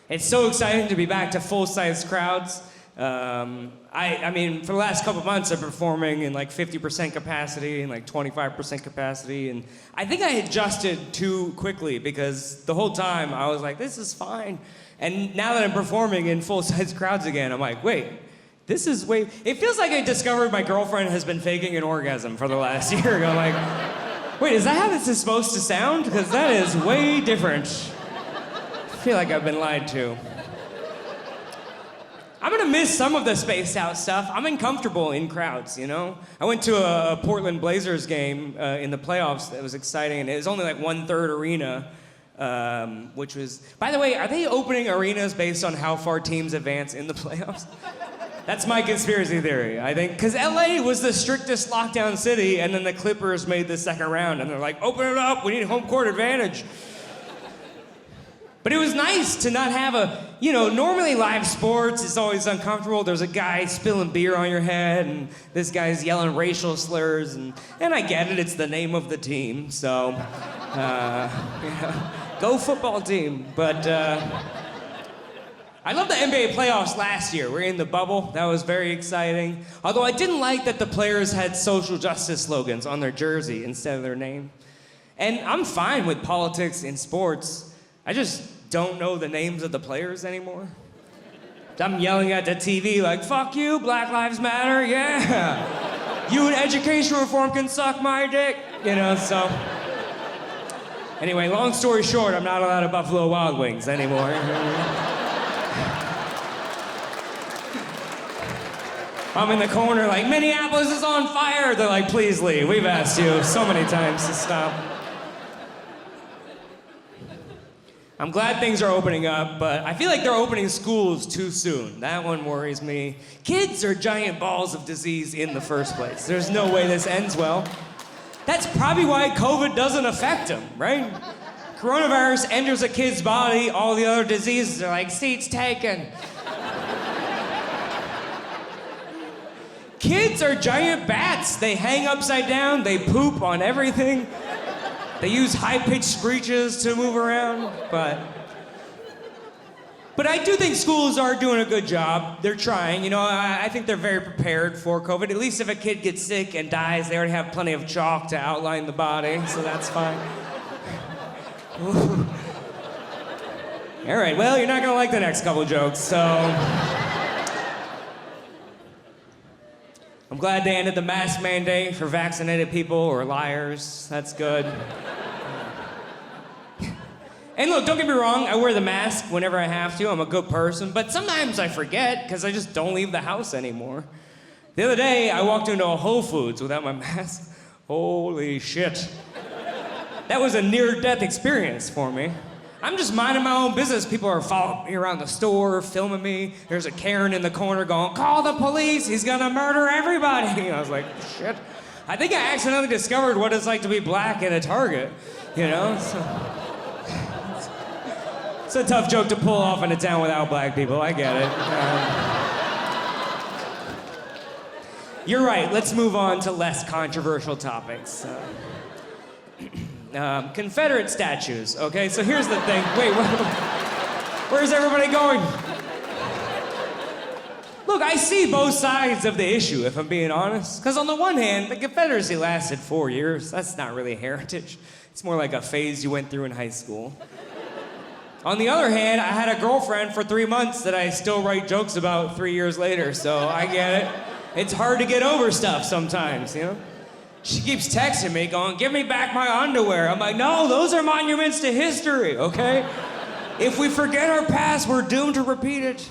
It's so exciting to be back to full-size crowds. I mean, for the last couple months, I'm performing in like 50% capacity and like 25% capacity, and I think I adjusted too quickly because the whole time I was like, this is fine. And now that I'm performing in full-size crowds again, I'm like, wait, this is way... It feels like I discovered my girlfriend has been faking an orgasm for the last year. I'm like, wait, is that how this is supposed to sound? Because that is way different. I feel like I've been lied to. I'm gonna miss some of the spaced out stuff. I'm uncomfortable in crowds, you know? I went to a Portland Blazers game in the playoffs that was exciting, and it was only like 1/3 arena, which was... By the way, are they opening arenas based on how far teams advance in the playoffs? That's my conspiracy theory, I think. Because LA was the strictest lockdown city, and then the Clippers made the second round, and they're like, open it up, we need home court advantage. But it was nice to not have a, you know, normally live sports is always uncomfortable. There's a guy spilling beer on your head, and this guy's yelling racial slurs, and I get it, it's the name of the team, so, yeah, go football team. But I love the NBA playoffs last year. We're in the bubble, that was very exciting. Although I didn't like that the players had social justice slogans on their jersey instead of their name. And I'm fine with politics in sports. I just don't know the names of the players anymore. I'm yelling at the TV like, fuck you, Black Lives Matter, yeah. You and education reform can suck my dick, you know, so. Anyway, long story short, I'm not allowed at Buffalo Wild Wings anymore. I'm in the corner like, Minneapolis is on fire. They're like, please leave, we've asked you so many times to stop. I'm glad things are opening up, but I feel like they're opening schools too soon. That one worries me. Kids are giant balls of disease in the first place. There's no way this ends well. That's probably why COVID doesn't affect them, right? Coronavirus enters a kid's body, all the other diseases are like, seats taken. Kids are giant bats. They hang upside down, they poop on everything. They use high-pitched screeches to move around, but I do think schools are doing a good job. They're trying, you know, I think they're very prepared for COVID. At least if a kid gets sick and dies, they already have plenty of chalk to outline the body, so that's fine. All right, well, you're not gonna like the next couple jokes, so. I'm glad they ended the mask mandate for vaccinated people or liars. That's good. And look, don't get me wrong, I wear the mask whenever I have to. I'm a good person, but sometimes I forget because I just don't leave the house anymore. The other day, I walked into a Whole Foods without my mask. Holy shit. That was a near-death experience for me. I'm just minding my own business. People are following me around the store, filming me. There's a Karen in the corner going, call the police, he's gonna murder everybody. And I was like, shit. I think I accidentally discovered what it's like to be black in a Target, you know? So, it's a tough joke to pull off in a town without black people, I get it. You're right, let's move on to less controversial topics. Confederate statues, okay? So here's the thing. Wait, where's everybody going? Look, I see both sides of the issue, if I'm being honest. Because on the one hand, the Confederacy lasted 4 years. That's not really heritage. It's more like a phase you went through in high school. On the other hand, I had a girlfriend for 3 months that I still write jokes about 3 years later, so I get it. It's hard to get over stuff sometimes, you know? She keeps texting me going, give me back my underwear. I'm like, no, those are monuments to history, okay? If we forget our past, we're doomed to repeat it.